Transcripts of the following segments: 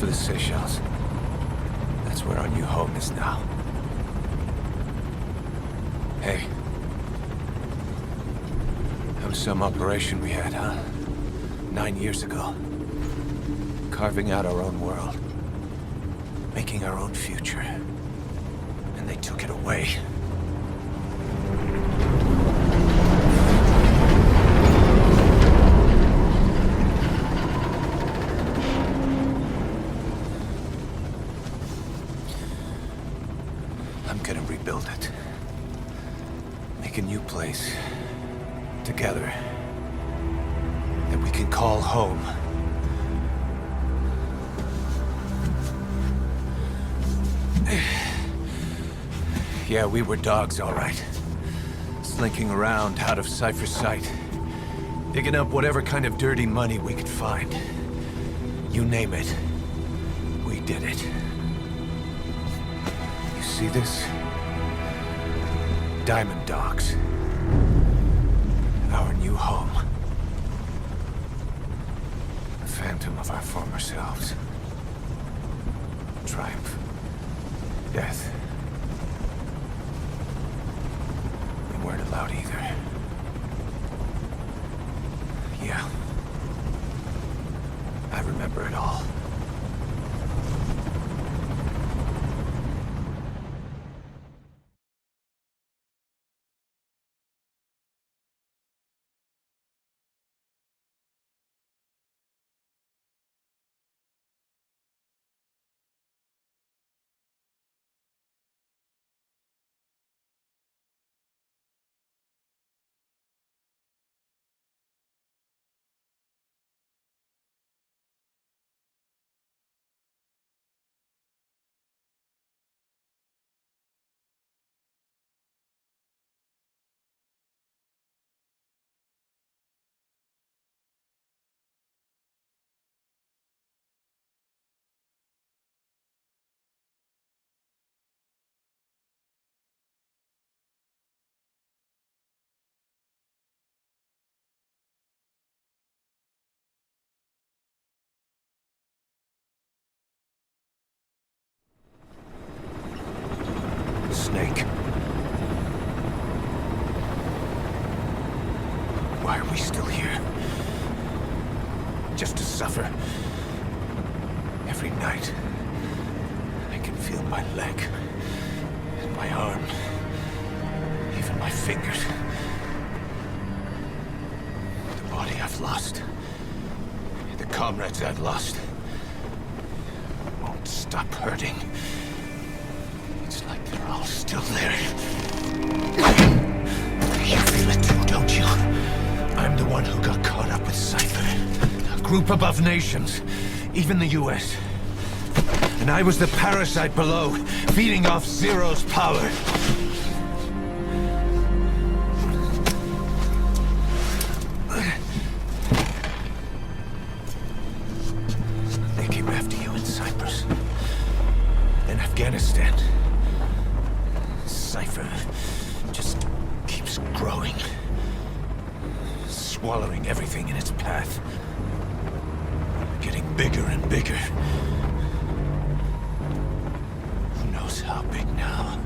for the Seychelles. That's where our new home is now. Hey. That was some operation we had, huh? 9 years ago. Carving out our own world. Making our own future. And they took it away. I'm gonna rebuild it. Make a new place. Together. That we can call home. Yeah, we were dogs, all right. Slinking around out of Cypher's sight. Digging up whatever kind of dirty money we could find. You name it. We did it. You see this? Diamond Dogs. Our new home. The phantom of our former selves. Triumph. Death. We weren't allowed either. Yeah. I remember it all. Snake. Why are we still here? Just to suffer. Every night, I can feel my leg, and my arm, even my fingers. The body I've lost, the comrades I've lost, won't stop hurting. It's like they're all still there. You feel it too, don't you? I'm the one who got caught up with Cypher. A group above nations, even the US. And I was the parasite below, feeding off Zero's power. They came after you in Cyprus. Then Afghanistan. Cypher just keeps growing. Swallowing everything in its path. Getting bigger and bigger. Who knows how big now?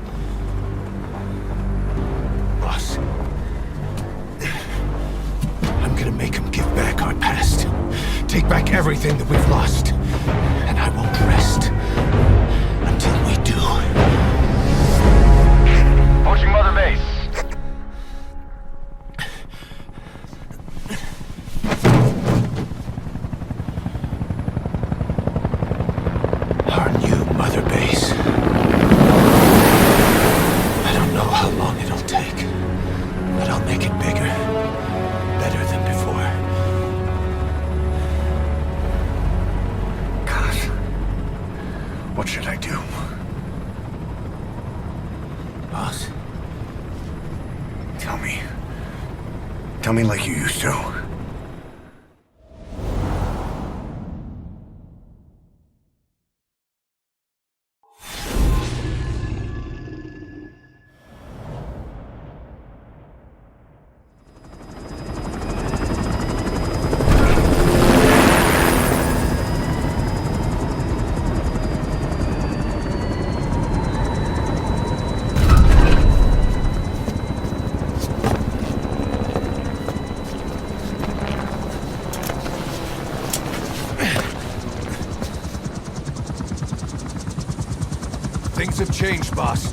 Boss. I'm gonna make him give back our past. Take back everything that we've lost. And I won't rest until we do. Approaching Mother Base. Our new Mother Base. I don't know how long it'll take, but I'll make it bigger, better than before. God, what should I do? Boss? Tell me. Tell me like you used to. Times have changed, boss.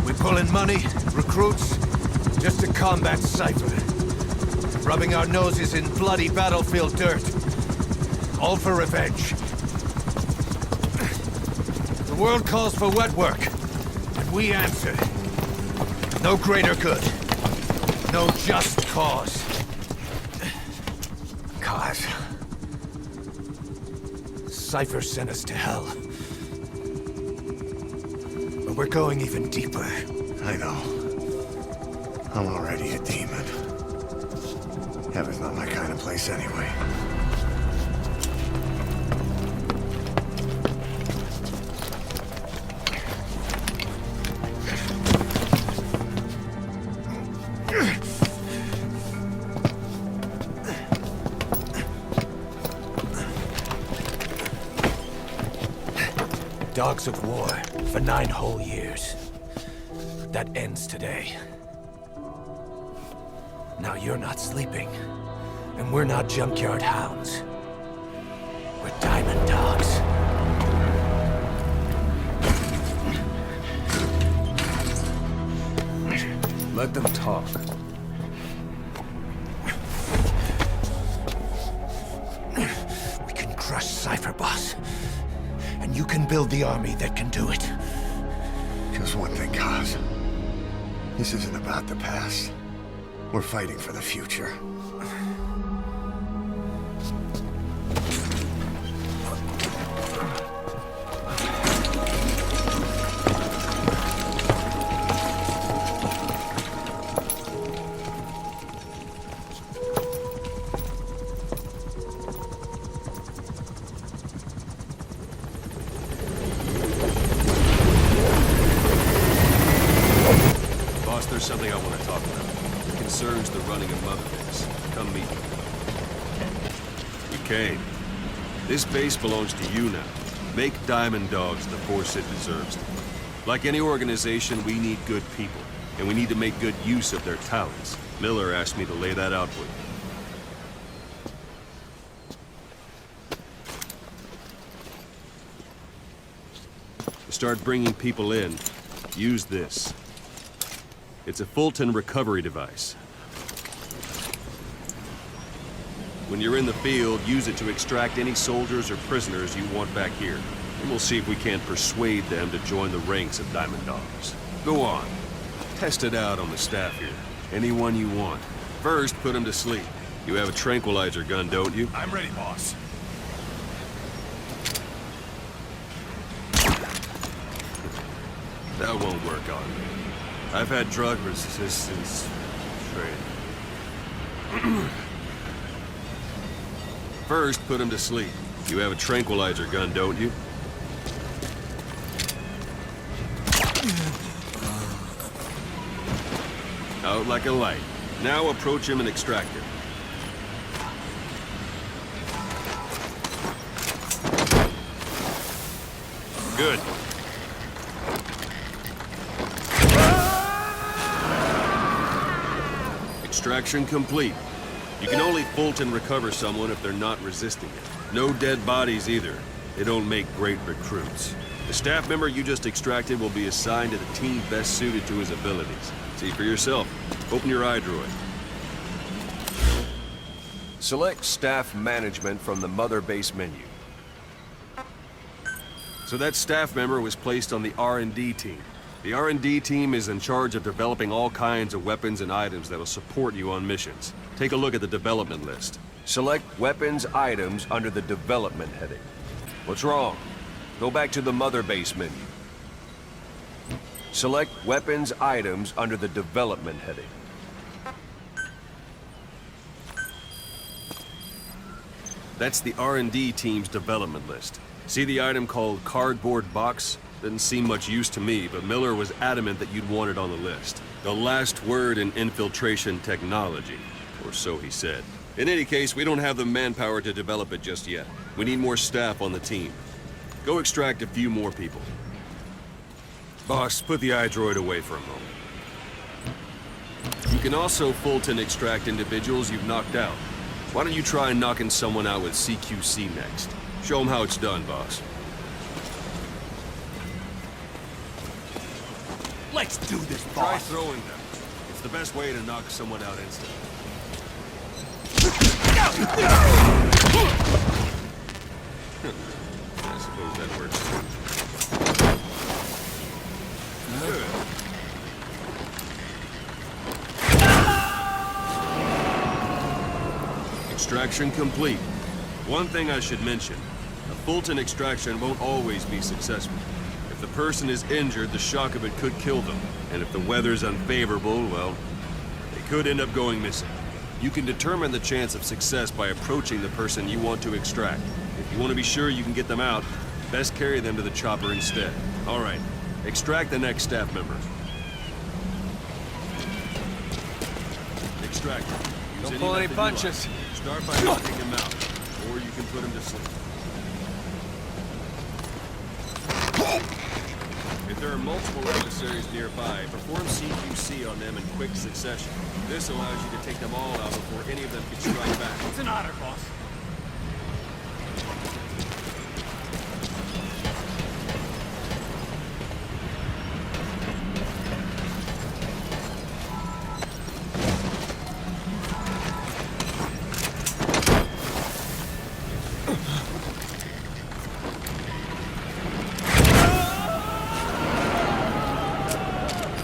We pull in money, recruits, just to combat Cypher. Rubbing our noses in bloody battlefield dirt. All for revenge. The world calls for wet work, and we answer. No greater good. No just cause. Cause. Cypher sent us to hell. But we're going even deeper. I know. I'm already a demon. Heaven's not my kind of place anyway. Dogs of war for 9 whole years. That ends today. Now you're not sleeping, and we're not junkyard hounds. We're diamond dogs. Let them talk. We can crush Cypher, boss. And you can build the army that can do it. Just one thing, Kaz. This isn't about the past. We're fighting for the future. There's something I want to talk about. It concerns the running of Mother Base. Come meet me. Okay. This base belongs to you now. Make Diamond Dogs the force it deserves. Like any organization, we need good people, and we need to make good use of their talents. Miller asked me to lay that out for you. To start bringing people in, use this. It's a Fulton recovery device. When you're in the field, use it to extract any soldiers or prisoners you want back here. And we'll see if we can't persuade them to join the ranks of Diamond Dogs. Go on. Test it out on the staff here. Anyone you want. First, put them to sleep. You have a tranquilizer gun, don't you? I'm ready, boss. That won't work on me. I've had drug resistance training. First, put him to sleep. You have a tranquilizer gun, don't you? Out like a light. Now approach him and extract him. Good. Extraction complete. You can only Fulton recover someone if they're not resisting it. No dead bodies either. They don't make great recruits. The staff member you just extracted will be assigned to the team best suited to his abilities. See for yourself. Open your iDroid. Select staff management from the Mother Base menu. So that staff member was placed on the R&D team. The R&D team is in charge of developing all kinds of weapons and items that will support you on missions. Take a look at the development list. Select weapons items under the development heading. What's wrong? Go back to the Mother Base menu. Select weapons items under the development heading. That's the R&D team's development list. See the item called cardboard box? Didn't seem much use to me, but Miller was adamant that you'd want it on the list. The last word in infiltration technology, or so he said. In any case, we don't have the manpower to develop it just yet. We need more staff on the team. Go extract a few more people. Boss, put the iDroid away for a moment. You can also Fulton extract individuals you've knocked out. Why don't you try knocking someone out with CQC next? Show them how it's done, boss. Let's do this, Try boss. throwing them. It's the best way to knock someone out instantly. I suppose that works. Good. Extraction complete. One thing I should mention. A Fulton extraction won't always be successful. If the person is injured, the shock of it could kill them. And if the weather's unfavorable, well, they could end up going missing. You can determine the chance of success by approaching the person you want to extract. If you want to be sure you can get them out, best carry them to the chopper instead. All right, extract the next staff member. Extract him. Use Don't pull any method you punches. like. Start by knocking him out, or you can put him to sleep. If there are multiple adversaries nearby, perform CQC on them in quick succession. This allows you to take them all out before any of them can strike back. It's an honor, boss.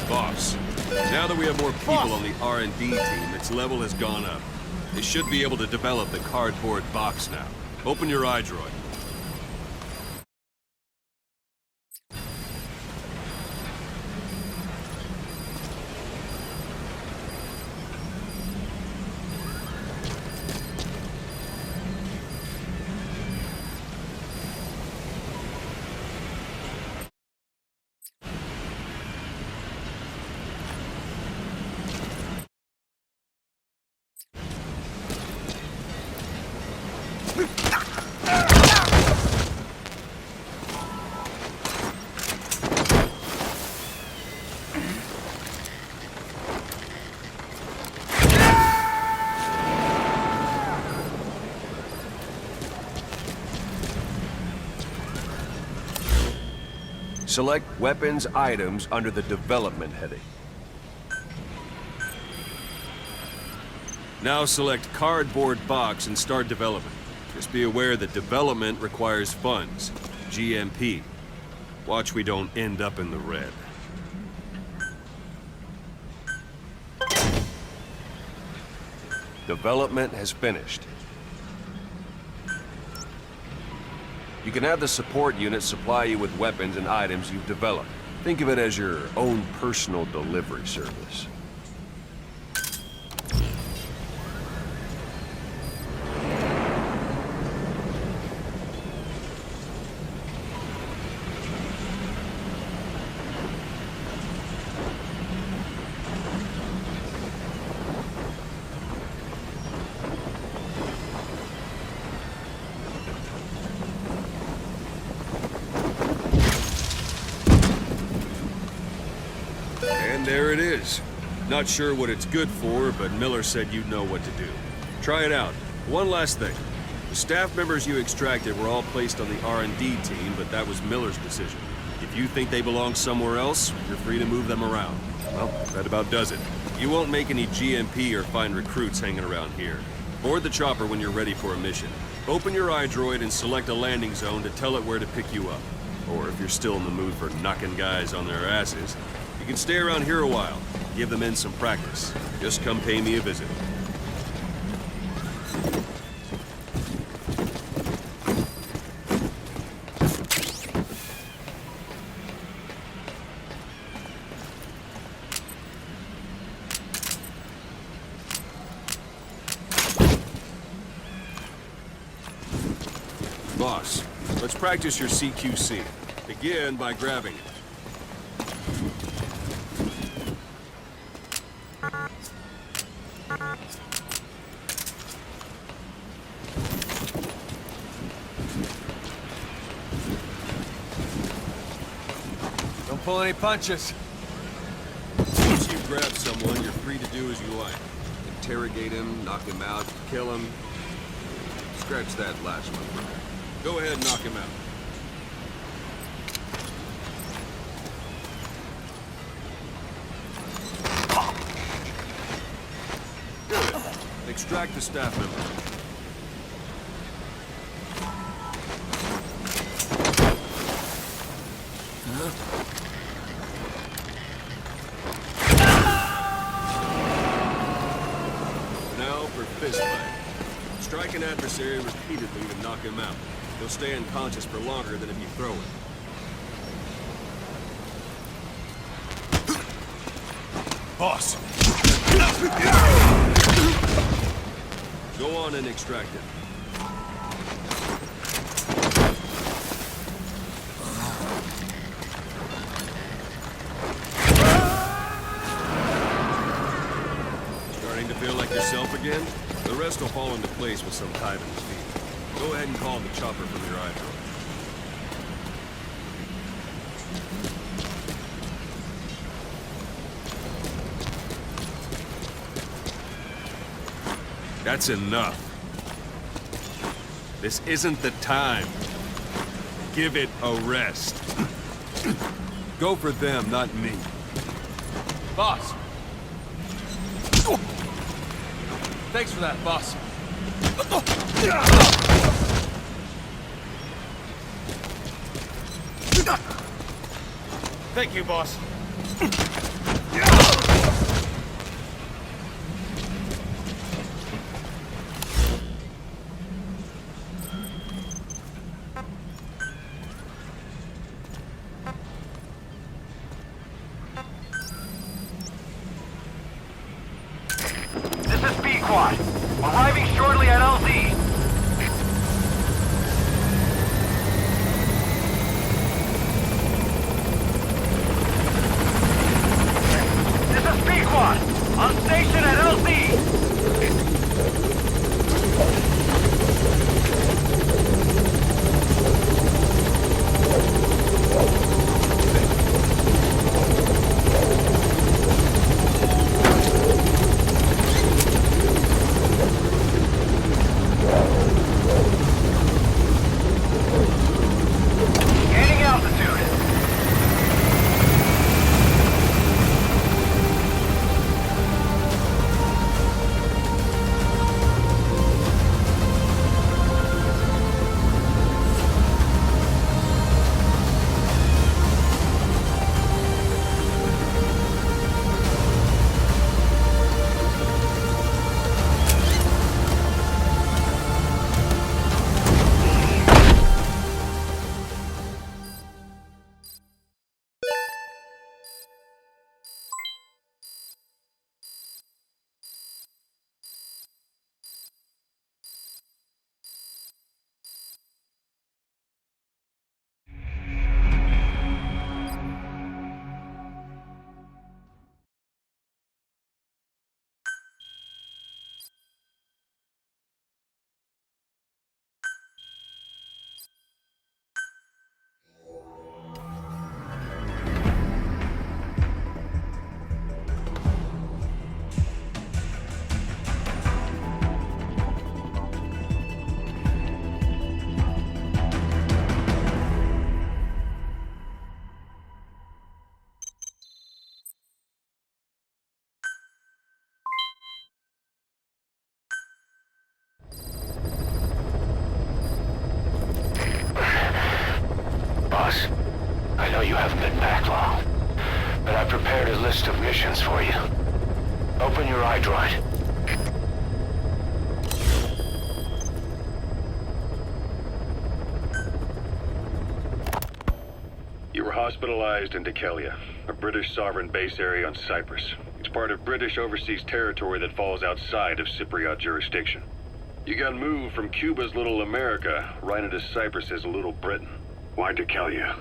Boss, now that we have more people on the R&D team, its level has gone up. They should be able to develop the cardboard box now. Open your iDroid. Select weapons items under the development heading. Now select cardboard box and start development. Just be aware that development requires funds. GMP. Watch we don't end up in the red. Development has finished. You can have the support unit supply you with weapons and items you've developed. Think of it as your own personal delivery service. And there it is. Not sure what it's good for, but Miller said you'd know what to do. Try it out. One last thing. The staff members you extracted were all placed on the R&D team, but that was Miller's decision. If you think they belong somewhere else, you're free to move them around. Well, that about does it. You won't make any GMP or find recruits hanging around here. Board the chopper when you're ready for a mission. Open your iDroid and select a landing zone to tell it where to pick you up. Or if you're still in the mood for knocking guys on their asses, you can stay around here a while. Give the men some practice. Just come pay me a visit. Boss, let's practice your CQC. Begin by grabbing it. Don't pull any punches. Once you've grabbed someone, you're free to do as you like. Interrogate him, knock him out, kill him. Scratch that last one for now. Go ahead and knock him out. Extract the staff member. Now for fist fight. Strike an adversary repeatedly to knock him out. He'll stay unconscious for longer than if you throw it. Boss! Go on and extract it. Starting to feel like yourself again? The rest will fall into place with some time in his feet. Go ahead and call the chopper from your iPhone. That's enough. This isn't the time. Give it a rest. Go for them, not me. Boss! Thanks for that, boss. Thank you, boss. Arriving shortly at LZ. This is Pequod, on station at LZ. Boss, I know you haven't been back long, but I've prepared a list of missions for you. Open your iDroid. You were hospitalized in Dekelia, a British sovereign base area on Cyprus. It's part of British overseas territory that falls outside of Cypriot jurisdiction. You got moved from Cuba's Little America right into Cyprus's Little Britain. Why Dekelia?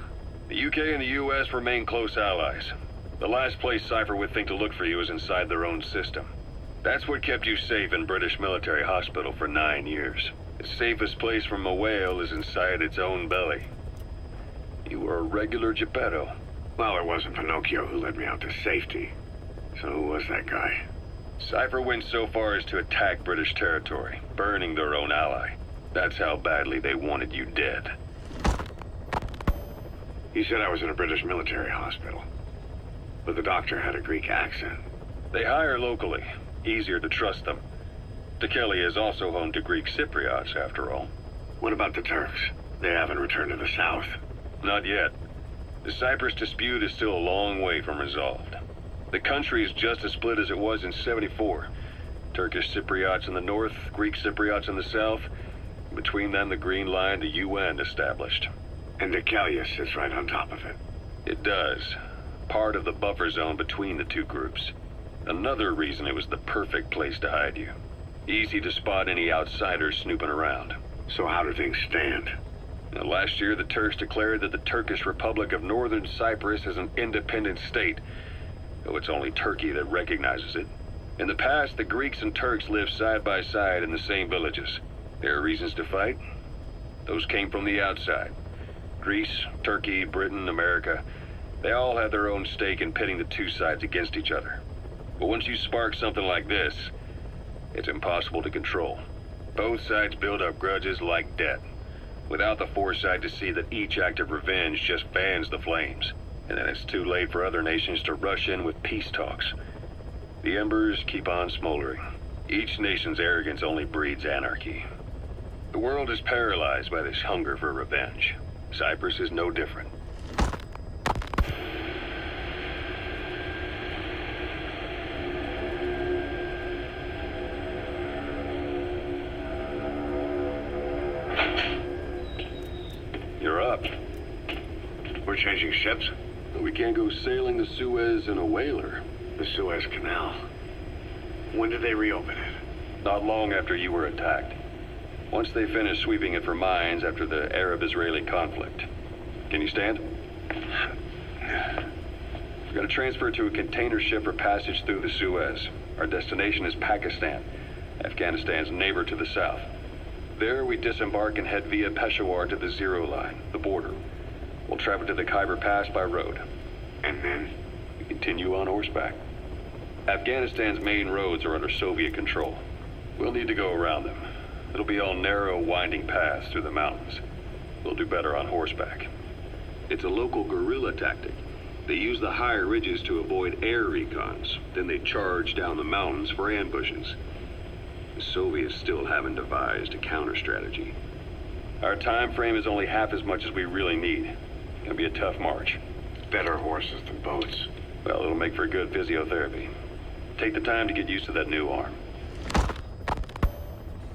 The UK and the US remain close allies. The last place Cypher would think to look for you is inside their own system. That's what kept you safe in British military hospital for 9 years. The safest place from a whale is inside its own belly. You were a regular Geppetto. Well, it wasn't Pinocchio who led me out to safety. So who was that guy? Cypher went so far as to attack British territory, burning their own ally. That's how badly they wanted you dead. He said I was in a British military hospital. But the doctor had a Greek accent. They hire locally. Easier to trust them. Dikelia is also home to Greek Cypriots, after all. What about the Turks? They haven't returned to the south. Not yet. The Cyprus dispute is still a long way from resolved. The country is just as split as it was in '74. Turkish Cypriots in the north, Greek Cypriots in the south. Between them, the Green Line, the UN established. And Dikelia sits right on top of it. It does. Part of the buffer zone between the two groups. Another reason it was the perfect place to hide you. Easy to spot any outsiders snooping around. So how do things stand? Now, last year, the Turks declared that the Turkish Republic of Northern Cyprus is an independent state, though it's only Turkey that recognizes it. In the past, the Greeks and Turks lived side by side in the same villages. There are reasons to fight. Those came from the outside. Greece, Turkey, Britain, America, they all had their own stake in pitting the two sides against each other. But once you spark something like this, it's impossible to control. Both sides build up grudges like debt, without the foresight to see that each act of revenge just fans the flames. And then it's too late for other nations to rush in with peace talks. The embers keep on smoldering. Each nation's arrogance only breeds anarchy. The world is paralyzed by this hunger for revenge. Cyprus is no different. You're up. We're changing ships? We can't go sailing the Suez in a whaler. The Suez Canal. When did they reopen it? Not long after you were attacked. Once they finished sweeping it for mines after the Arab-Israeli conflict. Can you stand? We're going to transfer to a container ship for passage through the Suez. Our destination is Pakistan, Afghanistan's neighbor to the south. There we disembark and head via Peshawar to the Zero Line, the border. We'll travel to the Khyber Pass by road. And then? We continue on horseback. Afghanistan's main roads are under Soviet control. We'll need to go around them. It'll be all narrow, winding paths through the mountains. We'll do better on horseback. It's a local guerrilla tactic. They use the higher ridges to avoid air recons. Then they charge down the mountains for ambushes. The Soviets still haven't devised a counter-strategy. Our time frame is only half as much as we really need. It'll be a tough march. Better horses than boats. Well, it'll make for good physiotherapy. Take the time to get used to that new arm.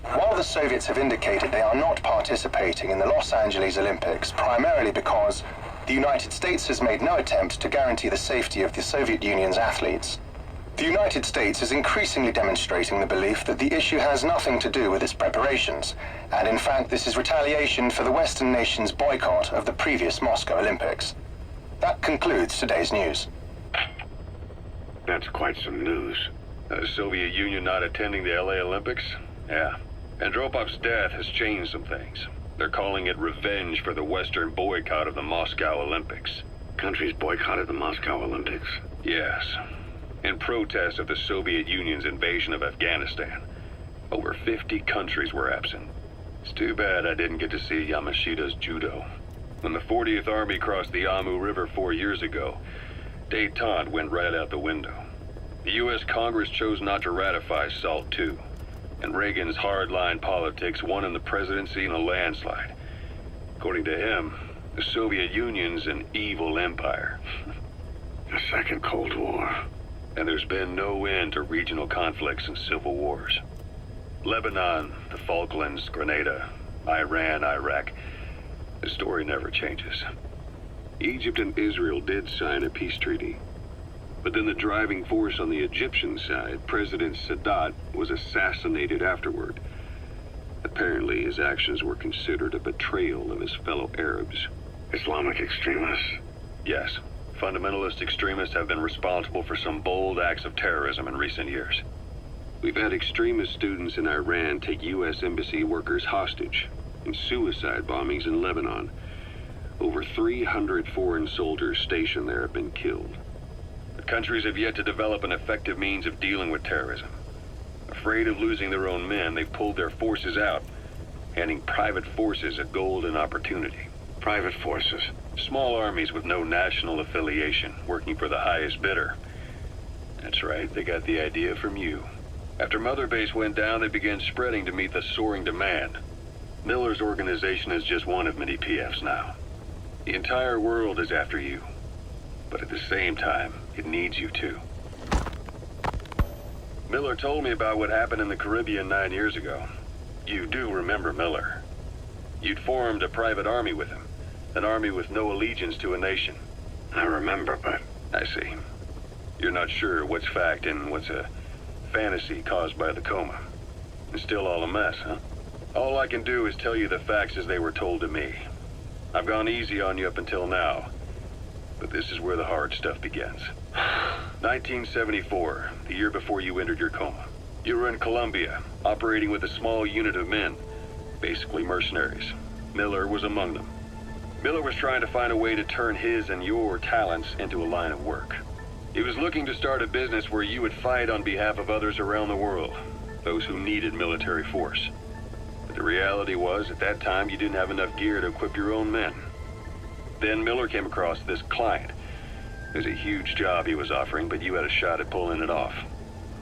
While the Soviets have indicated they are not participating in the Los Angeles Olympics, primarily because the United States has made no attempt to guarantee the safety of the Soviet Union's athletes, the United States is increasingly demonstrating the belief that the issue has nothing to do with its preparations, and in fact this is retaliation for the Western nations' boycott of the previous Moscow Olympics. That concludes today's news. That's quite some news. The Soviet Union not attending the LA Olympics? Yeah. Andropov's death has changed some things. They're calling it revenge for the Western boycott of the Moscow Olympics. Countries boycotted the Moscow Olympics? Yes. In protest of the Soviet Union's invasion of Afghanistan. Over 50 countries were absent. It's too bad I didn't get to see Yamashita's judo. When the 40th Army crossed the Amu River 4 years ago, détente went right out the window. The U.S. Congress chose not to ratify SALT II, and Reagan's hardline politics won in the presidency in a landslide. According to him, the Soviet Union's an evil empire. A second Cold War. And there's been no end to regional conflicts and civil wars. Lebanon, the Falklands, Grenada, Iran, Iraq. The story never changes. Egypt and Israel did sign a peace treaty. But then the driving force on the Egyptian side, President Sadat, was assassinated afterward. Apparently his actions were considered a betrayal of his fellow Arabs. Islamic extremists? Yes. Fundamentalist extremists have been responsible for some bold acts of terrorism in recent years. We've had extremist students in Iran take U.S. embassy workers hostage, and suicide bombings in Lebanon. Over 300 foreign soldiers stationed there have been killed. The countries have yet to develop an effective means of dealing with terrorism. Afraid of losing their own men, they've pulled their forces out, handing private forces a golden opportunity. Private forces? Small armies with no national affiliation, working for the highest bidder. That's right, they got the idea from you. After Mother Base went down, they began spreading to meet the soaring demand. Miller's organization is just one of many PFs now. The entire world is after you. But at the same time, it needs you too. Miller told me about what happened in the Caribbean 9 years ago. You do remember Miller. You'd formed a private army with him. An army with no allegiance to a nation. I remember, but... I see. You're not sure what's fact and what's a fantasy caused by the coma. It's still all a mess, huh? All I can do is tell you the facts as they were told to me. I've gone easy on you up until now, but this is where the hard stuff begins. 1974, the year before you entered your coma. You were in Colombia, operating with a small unit of men, basically mercenaries. Miller was among them. Miller was trying to find a way to turn his and your talents into a line of work. He was looking to start a business where you would fight on behalf of others around the world, those who needed military force. But the reality was, at that time, you didn't have enough gear to equip your own men. Then Miller came across this client. It was a huge job he was offering, but you had a shot at pulling it off.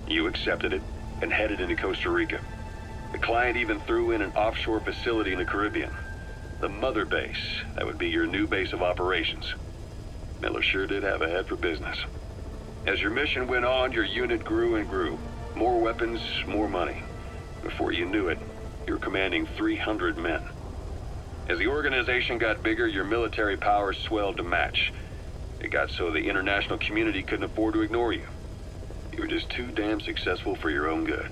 You accepted it and headed into Costa Rica. The client even threw in an offshore facility in the Caribbean. The Mother Base, that would be your new base of operations. Miller sure did have a head for business. As your mission went on, your unit grew and grew. More weapons, more money. Before you knew it, you were commanding 300 men. As the organization got bigger, your military powers swelled to match. It got so the international community couldn't afford to ignore you. You were just too damn successful for your own good.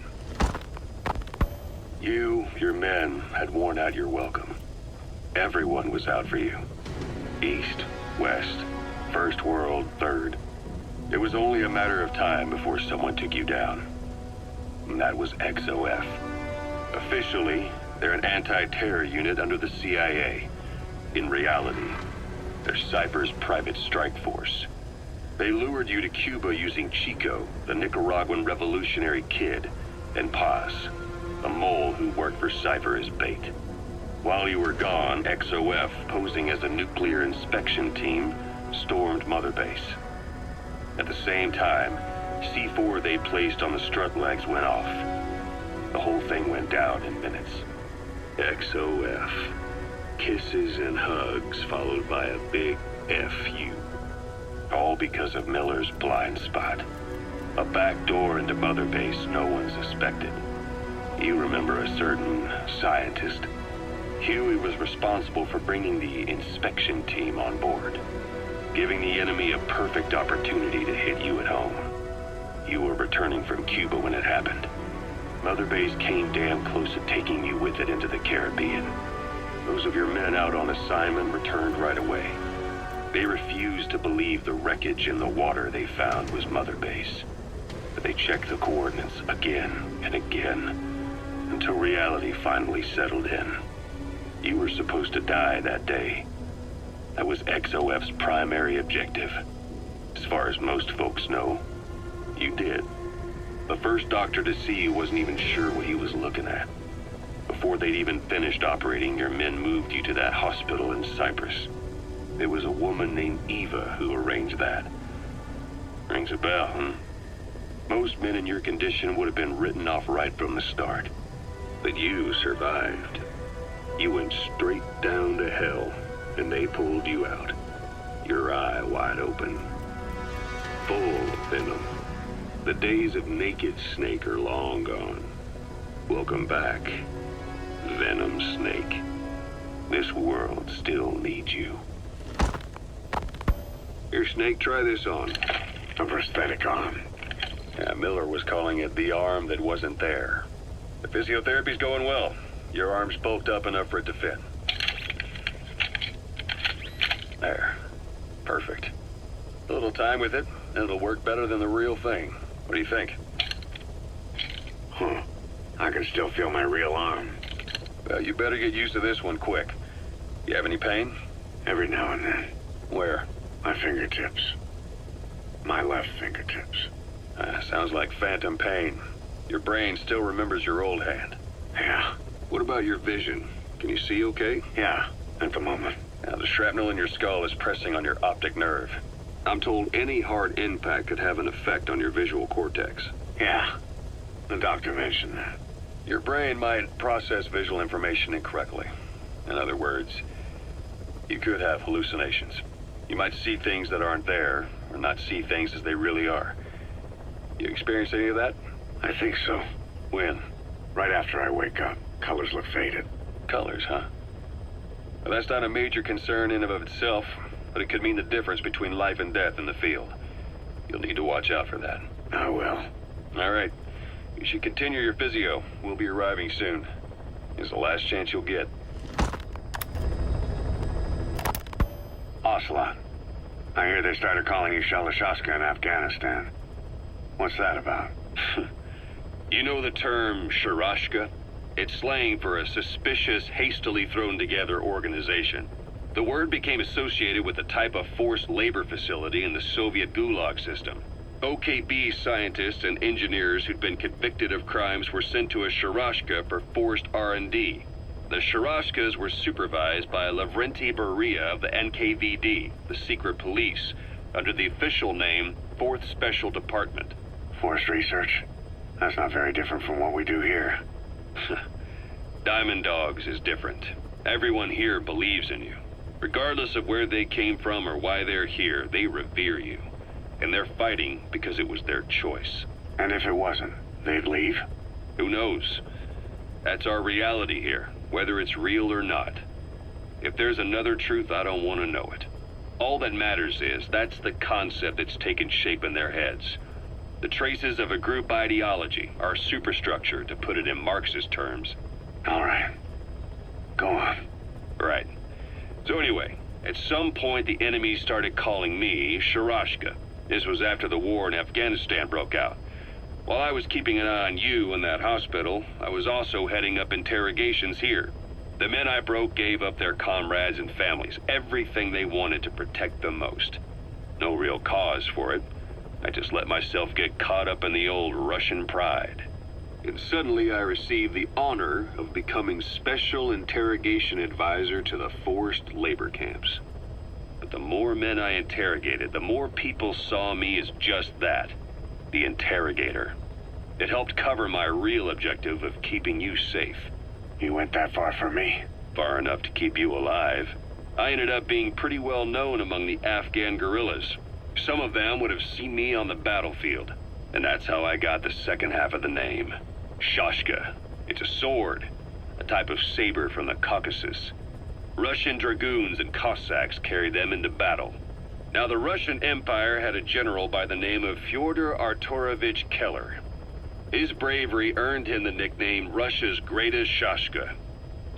You, your men, had worn out your welcome. Everyone was out for you. East, West, First World, Third. It was only a matter of time before someone took you down. And that was XOF. Officially, they're an anti-terror unit under the CIA. In reality, they're Cypher's private strike force. They lured you to Cuba using Chico, the Nicaraguan revolutionary kid, and Paz, a mole who worked for Cypher as bait. While you were gone, XOF, posing as a nuclear inspection team, stormed Mother Base. At the same time, C4 they placed on the strut legs went off. The whole thing went down in minutes. XOF. Kisses and hugs followed by a big FU. All because of Miller's blind spot. A back door into Mother Base no one suspected. You remember a certain scientist. Huey was responsible for bringing the inspection team on board, giving the enemy a perfect opportunity to hit you at home. You were returning from Cuba when it happened. Mother Base came damn close to taking you with it into the Caribbean. Those of your men out on assignment returned right away. They refused to believe the wreckage in the water they found was Mother Base. But they checked the coordinates again and again, until reality finally settled in. You were supposed to die that day. That was XOF's primary objective. As far as most folks know, you did. The first doctor to see you wasn't even sure what he was looking at. Before they'd even finished operating, your men moved you to that hospital in Cyprus. It was a woman named Eva who arranged that. Rings a bell, huh? Most men in your condition would have been written off right from the start. But you survived. You went straight down to hell, and they pulled you out. Your eye wide open. Full of venom. The days of naked Snake are long gone. Welcome back, Venom Snake. This world still needs you. Here, Snake, try this on. A prosthetic arm. Yeah, Miller was calling it the arm that wasn't there. The physiotherapy's going well. Your arm's bulked up enough for it to fit. There. Perfect. A little time with it, and it'll work better than the real thing. What do you think? Huh. I can still feel my real arm. Well, you better get used to this one quick. You have any pain? Every now and then. Where? My fingertips. My left fingertips. Sounds like phantom pain. Your brain still remembers your old hand. Yeah. What about your vision? Can you see okay? Yeah, at the moment. Now, the shrapnel in your skull is pressing on your optic nerve. I'm told any hard impact could have an effect on your visual cortex. Yeah. The doctor mentioned that. Your brain might process visual information incorrectly. In other words, you could have hallucinations. You might see things that aren't there, or not see things as they really are. You experience any of that? I think so. When? Right after I wake up. Colors look faded. Colors, huh? Well, that's not a major concern in and of itself, but it could mean the difference between life and death in the field. You'll need to watch out for that. I will. All right. You should continue your physio. We'll be arriving soon. It's the last chance you'll get. Ocelot. I hear they started calling you Shalashaska in Afghanistan. What's that about? You know the term Sharashka? It's slang for a suspicious, hastily thrown together organization. The word became associated with a type of forced labor facility in the Soviet Gulag system. OKB scientists and engineers who'd been convicted of crimes were sent to a Sharashka for forced R&D. The Sharashkas were supervised by Lavrenti Beria of the NKVD, the secret police, under the official name 4th Special Department. Forced research? That's not very different from what we do here. Diamond Dogs is different. Everyone here believes in you. Regardless of where they came from or why they're here, they revere you. And they're fighting because it was their choice. And if it wasn't, they'd leave? Who knows? That's our reality here, whether it's real or not. If there's another truth, I don't want to know it. All that matters is that's the concept that's taken shape in their heads. The traces of a group ideology, our superstructure, to put it in Marxist terms. All right. Go on. Right. So anyway, at some point the enemy started calling me Sharashka. This was after the war in Afghanistan broke out. While I was keeping an eye on you in that hospital, I was also heading up interrogations here. The men I broke gave up their comrades and families, everything they wanted to protect them most. No real cause for it. I just let myself get caught up in the old Russian pride. And suddenly I received the honor of becoming Special Interrogation Advisor to the forced labor camps. But the more men I interrogated, the more people saw me as just that, the interrogator. It helped cover my real objective of keeping you safe. You went that far for me? Far enough to keep you alive. I ended up being pretty well known among the Afghan guerrillas. Some of them would have seen me on the battlefield, and that's how I got the second half of the name. Shashka. It's a sword, a type of saber from the Caucasus. Russian dragoons and Cossacks carried them into battle. Now, the Russian Empire had a general by the name of Fyodor Arturovich Keller. His bravery earned him the nickname Russia's Greatest Shashka.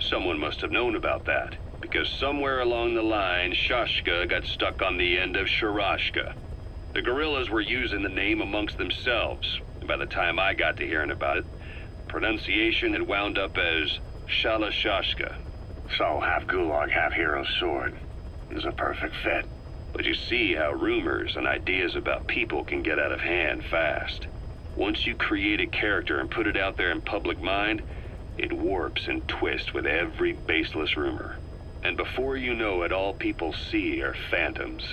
Someone must have known about that, because somewhere along the line, Shashka got stuck on the end of Sharashka. The guerrillas were using the name amongst themselves, and by the time I got to hearing about it, pronunciation had wound up as Shalashashka. So, half Gulag, half Hero Sword. Is a perfect fit. But you see how rumors and ideas about people can get out of hand fast. Once you create a character and put it out there in public mind, it warps and twists with every baseless rumor. And before you know it, all people see are phantoms.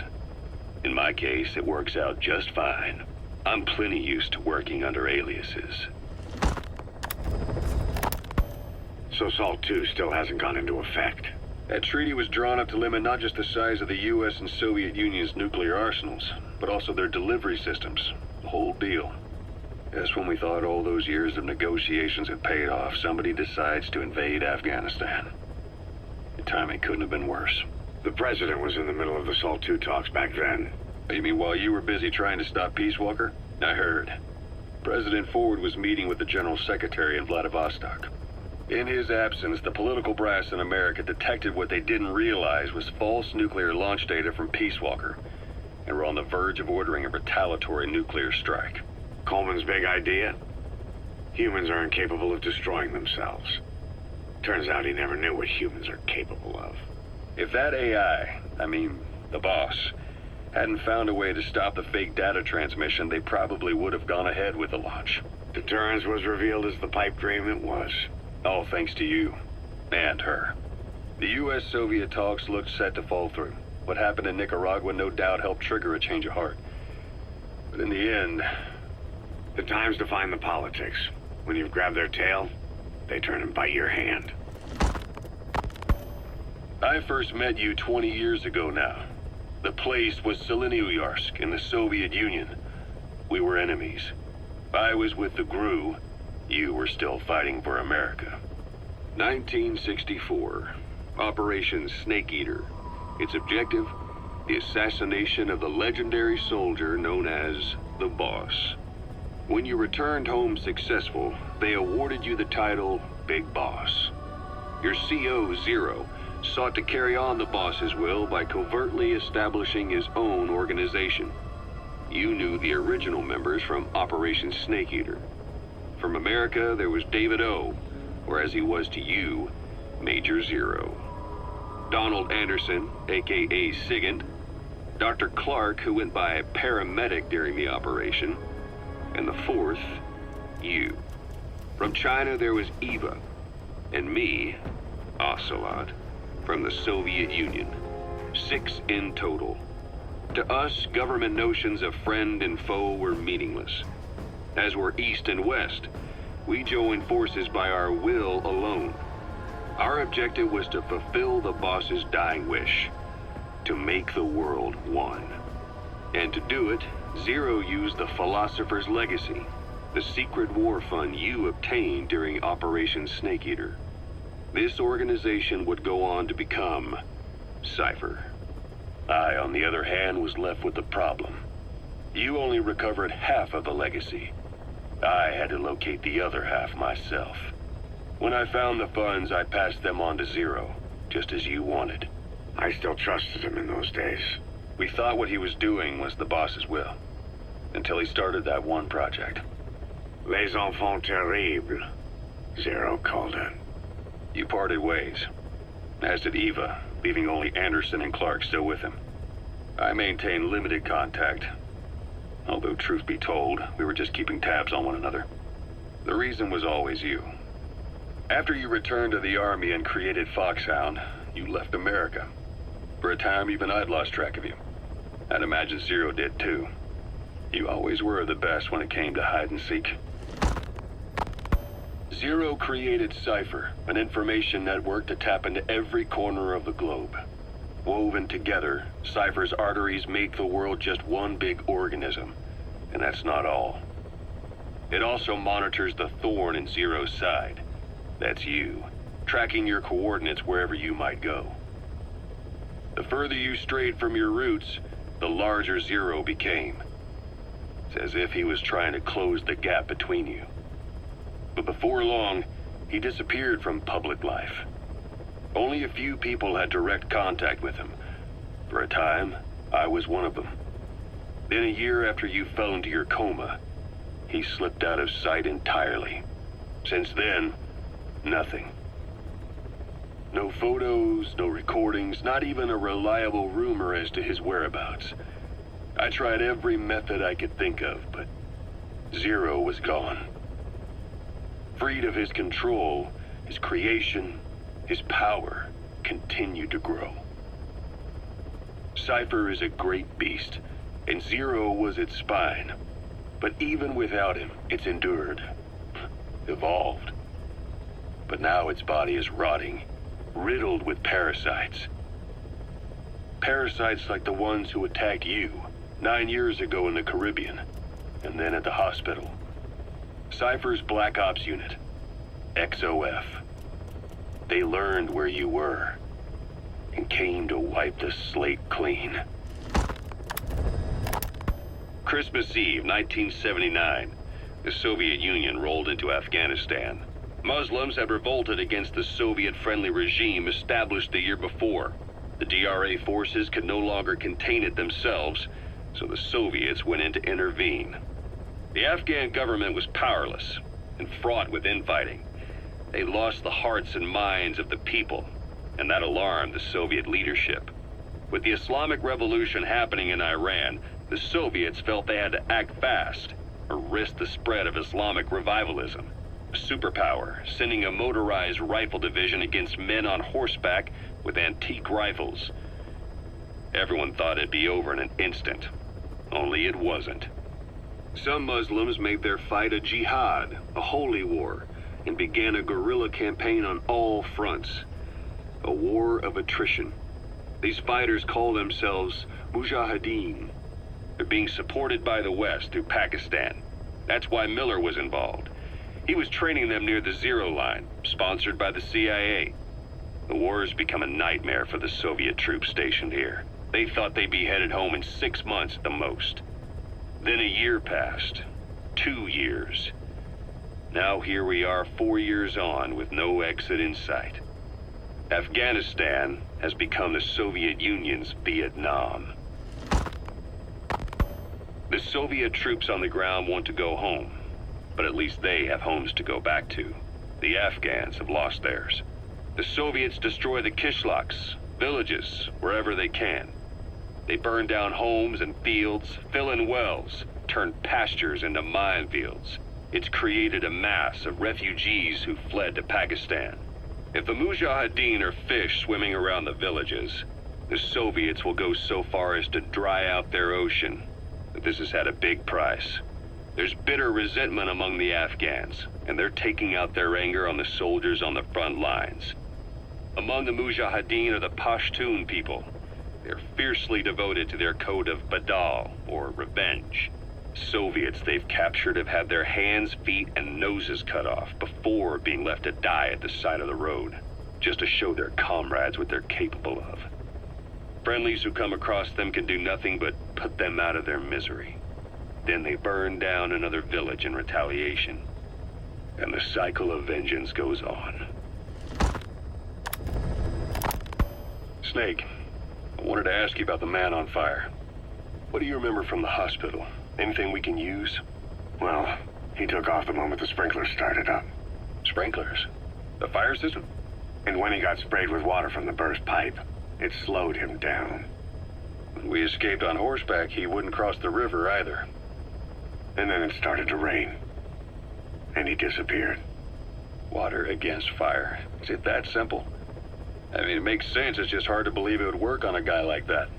In my case, it works out just fine. I'm plenty used to working under aliases. So SALT II still hasn't gone into effect? That treaty was drawn up to limit not just the size of the U.S. and Soviet Union's nuclear arsenals, but also their delivery systems. The whole deal. Just when we thought all those years of negotiations had paid off, somebody decides to invade Afghanistan. The timing couldn't have been worse. The president was in the middle of the SALT II talks back then. You mean while you were busy trying to stop Peace Walker? I heard. President Ford was meeting with the General Secretary in Vladivostok. In his absence, the political brass in America detected what they didn't realize was false nuclear launch data from Peace Walker, and were on the verge of ordering a retaliatory nuclear strike. Coleman's big idea? Humans are incapable of destroying themselves. Turns out he never knew what humans are capable of. If that AI, the boss, hadn't found a way to stop the fake data transmission, they probably would have gone ahead with the launch. Deterrence was revealed as the pipe dream it was. All thanks to you. And her. The U.S.-Soviet talks looked set to fall through. What happened in Nicaragua no doubt helped trigger a change of heart. But in the end... The times define the politics. When you've grabbed their tail, they turn and bite your hand. I first met you 20 years ago now. The place was Selenouyarsk in the Soviet Union. We were enemies. I was with the GRU. You were still fighting for America. 1964. Operation Snake Eater. Its objective? The assassination of the legendary soldier known as the Boss. When you returned home successful, they awarded you the title Big Boss. Your CO, Zero, sought to carry on the Boss's will by covertly establishing his own organization. You knew the original members from Operation Snake Eater. From America, there was David O, or as he was to you, Major Zero. Donald Anderson, aka Sigint. Dr. Clark, who went by paramedic during the operation. And the fourth, you. From China, there was Eva. And me, Ocelot, from the Soviet Union. 6 in total. To us, government notions of friend and foe were meaningless. As were East and West, we joined forces by our will alone. Our objective was to fulfill the Boss's dying wish, to make the world one. And to do it, Zero used the Philosopher's Legacy, the secret war fund you obtained during Operation Snake Eater. This organization would go on to become Cypher. I, on the other hand, was left with the problem. You only recovered half of the legacy. I had to locate the other half myself. When I found the funds, I passed them on to Zero, just as you wanted. I still trusted him in those days. We thought what he was doing was the Boss's will, until he started that one project. Les enfants terribles, Zero called it. You parted ways, as did Eva, leaving only Anderson and Clark still with him. I maintained limited contact, although truth be told, we were just keeping tabs on one another. The reason was always you. After you returned to the Army and created Foxhound, you left America. For a time, even I'd lost track of you. I'd imagine Zero did too. You always were the best when it came to hide and seek. Zero created Cypher, an information network to tap into every corner of the globe. Woven together, Cypher's arteries make the world just one big organism. And that's not all. It also monitors the thorn in Zero's side. That's you, tracking your coordinates wherever you might go. The further you strayed from your roots, the larger Zero became. It's as if he was trying to close the gap between you. But before long, he disappeared from public life. Only a few people had direct contact with him. For a time, I was one of them. Then a year after you fell into your coma, he slipped out of sight entirely. Since then, nothing. No photos, no recordings, not even a reliable rumor as to his whereabouts. I tried every method I could think of, but Zero was gone. Freed of his control, his creation, his power continued to grow. Cypher is a great beast, and Zero was its spine. But even without him, it's endured, evolved. But now its body is rotting, riddled with parasites. Parasites like the ones who attacked you 9 years ago in the Caribbean, and then at the hospital. Cypher's Black Ops Unit, XOF. They learned where you were, and came to wipe the slate clean. Christmas Eve, 1979. The Soviet Union rolled into Afghanistan. Muslims had revolted against the Soviet-friendly regime established the year before. The DRA forces could no longer contain it themselves, so the Soviets went in to intervene. The Afghan government was powerless and fraught with infighting. They lost the hearts and minds of the people, and that alarmed the Soviet leadership. With the Islamic Revolution happening in Iran, the Soviets felt they had to act fast or risk the spread of Islamic revivalism. A superpower, sending a motorized rifle division against men on horseback with antique rifles. Everyone thought it'd be over in an instant, only it wasn't. Some Muslims made their fight a jihad, a holy war, and began a guerrilla campaign on all fronts. A war of attrition. These fighters call themselves Mujahideen. They're being supported by the West through Pakistan. That's why Miller was involved. He was training them near the Zero Line, sponsored by the CIA. The war has become a nightmare for the Soviet troops stationed here. They thought they'd be headed home in 6 months at the most. Then a year passed. 2 years. Now here we are 4 years on with no exit in sight. Afghanistan has become the Soviet Union's Vietnam. The Soviet troops on the ground want to go home, but at least they have homes to go back to. The Afghans have lost theirs. The Soviets destroy the kishlaks, villages, wherever they can. They burn down homes and fields, fill in wells, turn pastures into minefields. It's created a mass of refugees who fled to Pakistan. If the Mujahideen are fish swimming around the villages, the Soviets will go so far as to dry out their ocean. But this has had a big price. There's bitter resentment among the Afghans, and they're taking out their anger on the soldiers on the front lines. Among the Mujahideen are the Pashtun people. They're fiercely devoted to their code of Badal, or revenge. Soviets they've captured have had their hands, feet, and noses cut off before being left to die at the side of the road, just to show their comrades what they're capable of. Friendlies who come across them can do nothing but put them out of their misery. Then they burn down another village in retaliation. And the cycle of vengeance goes on. Snake, I wanted to ask you about the man on fire. What do you remember from the hospital? Anything we can use? Well, he took off the moment the sprinklers started up. Sprinklers? The fire system? And when he got sprayed with water from the burst pipe, it slowed him down. When we escaped on horseback, he wouldn't cross the river either. And then it started to rain. And he disappeared. Water against fire. Is it that simple? I mean, it makes sense. It's just hard to believe it would work on a guy like that.